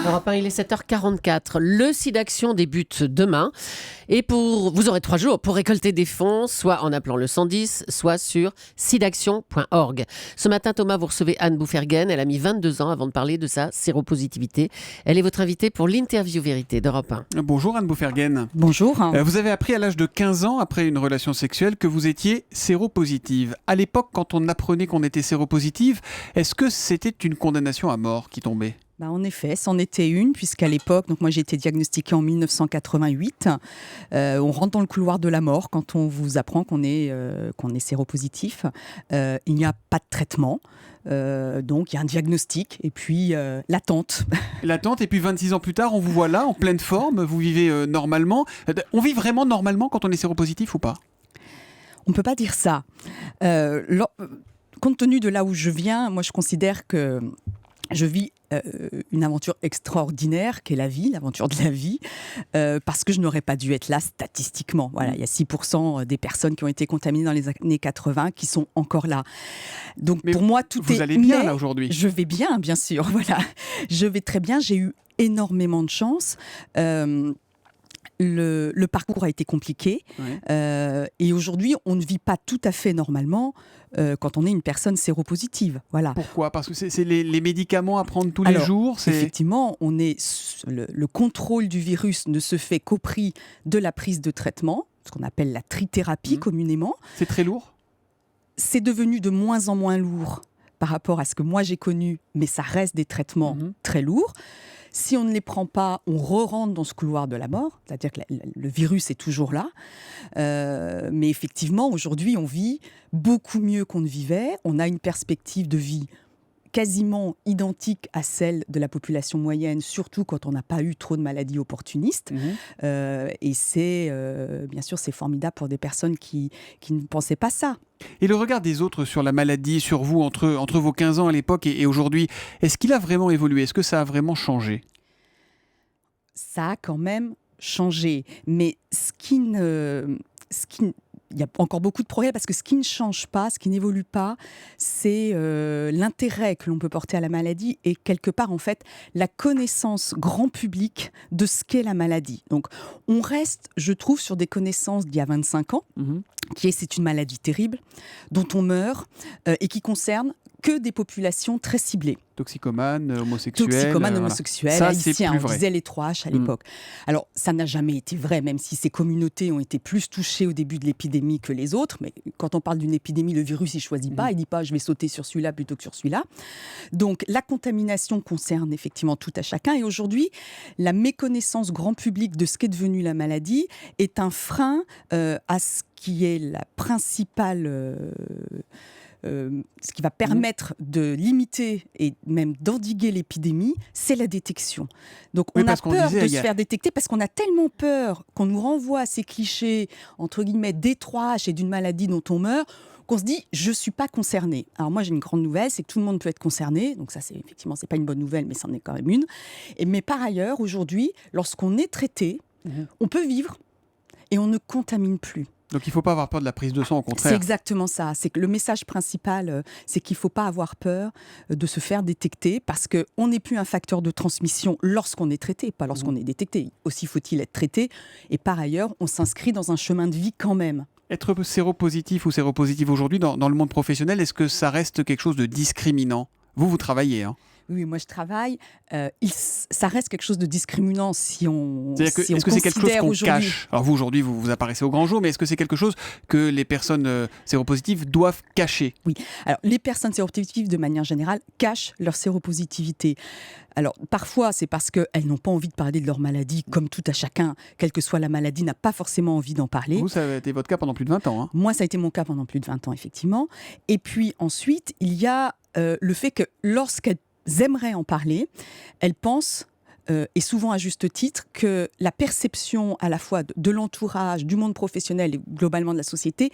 Europe 1, il est 7h44. Le SIDAction débute demain. Et vous aurez 3 jours pour récolter des fonds, soit en appelant le 110, soit sur sidaction.org. Ce matin, Thomas, vous recevez Anne Bouferguen. Elle a mis 22 ans avant de parler de sa séropositivité. Elle est votre invitée pour l'interview vérité d'Europe 1. Bonjour Anne Bouferguen. Bonjour. Vous avez appris à l'âge de 15 ans, après une relation sexuelle, que vous étiez séropositive. À l'époque, quand on apprenait qu'on était séropositive, est-ce que c'était une condamnation à mort qui tombait ? En effet, c'en était une, puisqu'à l'époque, donc moi j'ai été diagnostiquée en 1988. On rentre dans le couloir de la mort quand on vous apprend qu'on est séropositif. Il n'y a pas de traitement. Donc il y a un diagnostic et puis l'attente. L'attente, et puis 26 ans plus tard, on vous voit là, en pleine forme, vous vivez normalement. On vit vraiment normalement quand on est séropositif ou pas ? On ne peut pas dire ça. Compte tenu de là où je viens, moi je considère que je vis une aventure extraordinaire qu'est la vie, l'aventure de la vie, parce que je n'aurais pas dû être là statistiquement. Voilà, il y a 6% des personnes qui ont été contaminées dans les années 80 qui sont encore là. Donc mais pour moi, tout est... Vous allez bien là aujourd'hui ? Je vais bien, bien sûr. Voilà, je vais très bien. J'ai eu énormément de chance. Le parcours a été compliqué, et aujourd'hui, on ne vit pas tout à fait normalement quand on est une personne séropositive. Voilà. Pourquoi ? Parce que c'est les médicaments à prendre tous les jours. Effectivement, le contrôle du virus ne se fait qu'au prix de la prise de traitement, ce qu'on appelle la trithérapie communément. C'est très lourd ? C'est devenu de moins en moins lourd par rapport à ce que moi j'ai connu, mais ça reste des traitements très lourds. Si on ne les prend pas, on re-rentre dans ce couloir de la mort, c'est-à-dire que le virus est toujours là. Mais effectivement, aujourd'hui, on vit beaucoup mieux qu'on ne vivait. On a une perspective de vie quasiment identique à celle de la population moyenne, surtout quand on n'a pas eu trop de maladies opportunistes. Et bien sûr, c'est formidable pour des personnes qui ne pensaient pas ça. Et le regard des autres sur la maladie, sur vous, entre vos 15 ans à l'époque et aujourd'hui, est-ce qu'il a vraiment évolué ? Est-ce que ça a vraiment changé ? Ça a quand même changé. Mais il y a encore beaucoup de progrès, parce que ce qui ne change pas, ce qui n'évolue pas, c'est l'intérêt que l'on peut porter à la maladie et quelque part, en fait, la connaissance grand public de ce qu'est la maladie. Donc, on reste, je trouve, sur des connaissances d'il y a 25 ans, c'est une maladie terrible, dont on meurt et qui concerne que des populations très ciblées. Toxicomanes, homosexuels. Homosexuels, ça, haïtiens, on disait les 3H à l'époque. Alors, ça n'a jamais été vrai, même si ces communautés ont été plus touchées au début de l'épidémie que les autres. Mais quand on parle d'une épidémie, le virus, il ne choisit pas. Il ne dit pas, je vais sauter sur celui-là plutôt que sur celui-là. Donc, la contamination concerne effectivement tout à chacun. Et aujourd'hui, la méconnaissance grand public de ce qu'est devenu la maladie est un frein à ce qui est la principale... ce qui va permettre de limiter et même d'endiguer l'épidémie, c'est la détection. Donc on a peur de se faire détecter parce qu'on a tellement peur qu'on nous renvoie à ces clichés, entre guillemets, des 3H et d'une maladie dont on meurt, qu'on se dit « je ne suis pas concerné ». Alors moi j'ai une grande nouvelle, c'est que tout le monde peut être concerné, donc ça effectivement c'est pas une bonne nouvelle, mais c'en est quand même une. Mais par ailleurs, aujourd'hui, lorsqu'on est traité, on peut vivre et on ne contamine plus. Donc il ne faut pas avoir peur de la prise de sang, au contraire. C'est exactement ça. C'est que le message principal, c'est qu'il ne faut pas avoir peur de se faire détecter, parce qu'on n'est plus un facteur de transmission lorsqu'on est traité, pas lorsqu'on est détecté. Aussi faut-il être traité. Et par ailleurs, on s'inscrit dans un chemin de vie quand même. Être séropositif ou séropositive aujourd'hui dans le monde professionnel, est-ce que ça reste quelque chose de discriminant ? Vous travaillez, hein ? Oui, moi je travaille. Ça reste quelque chose de discriminant si on est-ce que c'est quelque chose qu'on cache ? Alors vous, aujourd'hui, vous apparaissez au grand jour, mais est-ce que c'est quelque chose que les personnes séropositives doivent cacher ? Oui. Alors les personnes séropositives, de manière générale, cachent leur séropositivité. Alors parfois, c'est parce qu'elles n'ont pas envie de parler de leur maladie, comme tout à chacun, quelle que soit la maladie, n'a pas forcément envie d'en parler. Vous, ça a été votre cas pendant plus de 20 ans. Hein ? Moi, ça a été mon cas pendant plus de 20 ans, effectivement. Et puis ensuite, il y a le fait que lorsqu'elles aimeraient en parler, elles pensent, et souvent à juste titre, que la perception à la fois de l'entourage, du monde professionnel et globalement de la société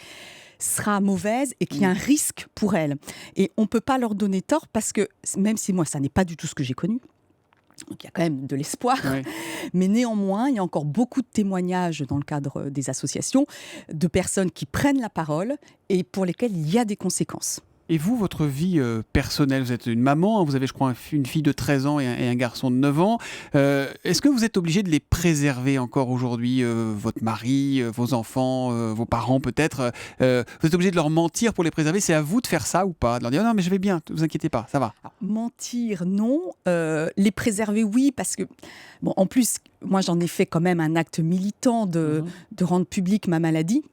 sera mauvaise et qu'il y a un risque pour elles. Et on ne peut pas leur donner tort, parce que même si moi, ça n'est pas du tout ce que j'ai connu, donc il y a quand même de l'espoir, mais néanmoins, il y a encore beaucoup de témoignages dans le cadre des associations de personnes qui prennent la parole et pour lesquelles il y a des conséquences. Et vous, votre vie personnelle, vous êtes une maman, vous avez je crois une fille de 13 ans et un garçon de 9 ans. Est-ce que vous êtes obligé de les préserver encore aujourd'hui, votre mari, vos enfants, vos parents peut-être vous êtes obligé de leur mentir pour les préserver? C'est à vous de faire ça ou pas? De leur dire non mais je vais bien, ne vous inquiétez pas, ça va. Alors, mentir, non. Les préserver, oui, parce que, bon, en plus, moi j'en ai fait quand même un acte militant de rendre publique ma maladie.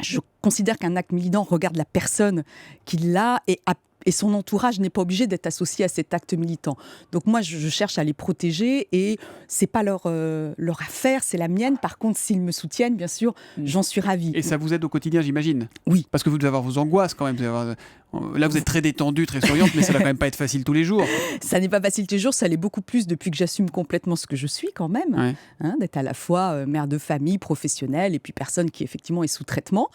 Je considère qu'un acte militant regarde la personne qui l'a et son entourage n'est pas obligé d'être associé à cet acte militant. Donc moi, je cherche à les protéger et c'est pas leur affaire, c'est la mienne. Par contre, s'ils me soutiennent, bien sûr, j'en suis ravie. Et ça vous aide au quotidien, j'imagine? Oui. Parce que vous devez avoir vos angoisses quand même. Là, vous êtes très détendue, très souriante, mais ça va quand même pas être facile tous les jours. Ça n'est pas facile tous les jours, ça l'est beaucoup plus depuis que j'assume complètement ce que je suis quand même. Ouais. D'être à la fois mère de famille, professionnelle et puis personne qui effectivement est sous traitement.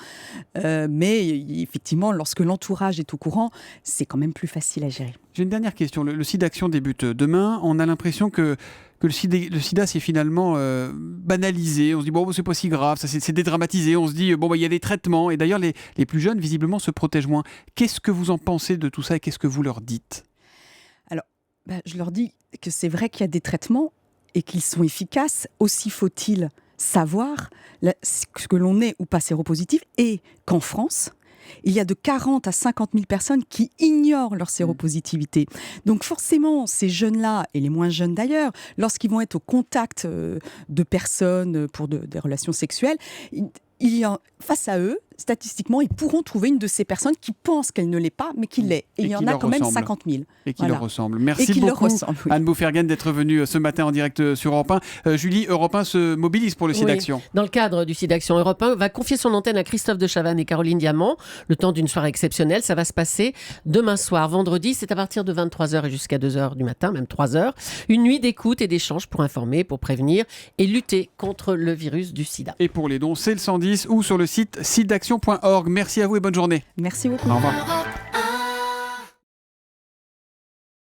Mais effectivement, lorsque l'entourage est au courant, c'est quand même plus facile à gérer. J'ai une dernière question. Le SIDAction débute demain. On a l'impression que le sida c'est finalement banalisé. On se dit bon, c'est pas si grave, ça c'est dédramatisé. On se dit bon, il y a des traitements. Et d'ailleurs, les plus jeunes, visiblement, se protègent moins. Qu'est-ce que vous en pensez de tout ça et qu'est-ce que vous leur dites? Alors, je leur dis que c'est vrai qu'il y a des traitements et qu'ils sont efficaces. Aussi faut-il savoir que l'on est ou pas séropositif et qu'en France, il y a de 40 à 50 000 personnes qui ignorent leur séropositivité. Donc forcément, ces jeunes-là, et les moins jeunes d'ailleurs, lorsqu'ils vont être au contact de personnes pour des relations sexuelles, face à eux, statistiquement, ils pourront trouver une de ces personnes qui pensent qu'elle ne l'est pas, mais qui l'est. Et il y en a quand même 50 000. Et qui leur ressemble. Merci beaucoup, oui. Anne Bouferguen, d'être venue ce matin en direct sur Europe 1. Julie, Europe 1 se mobilise pour le SIDAction. Oui. Dans le cadre du SIDAction, Europe 1 va confier son antenne à Christophe de Chavannes et Caroline Diamant, le temps d'une soirée exceptionnelle. Ça va se passer demain soir, vendredi. C'est à partir de 23h et jusqu'à 2h du matin, même 3h. Une nuit d'écoute et d'échange pour informer, pour prévenir et lutter contre le virus du sida. Et pour les dons, c'est le 110 ou sur le site sidaction.org. Merci à vous et bonne journée. Merci beaucoup. Au revoir.